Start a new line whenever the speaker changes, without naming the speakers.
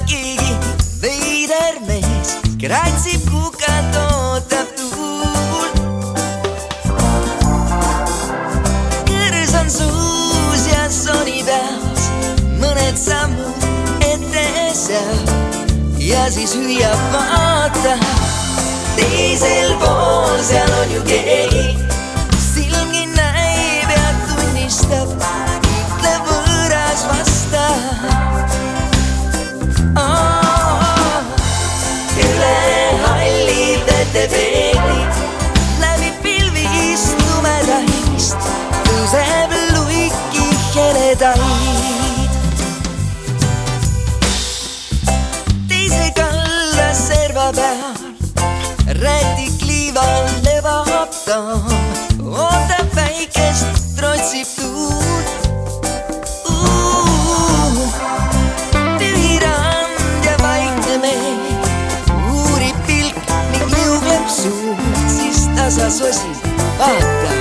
keegi veider mees, kratsib kukalt, ootab tuult. Kõrs on suus ja soni peas, mõned sammud ette seab ja siis hüüab vaata. Teisel pool seal on ju keegi, silmgi näib ja tunnistab, ütleb võõras vasta. Üle halli vetepeegli, läbi pilvist tumedaist, tõuseb luiki heledaid. Teise kalla serva peal rätik liival lebab ta, ootab väikest, trotsib tuult. Tühi rand ja vaikne meil, uurib pilk ning liugleb suud, siis tasa sosib, vaata.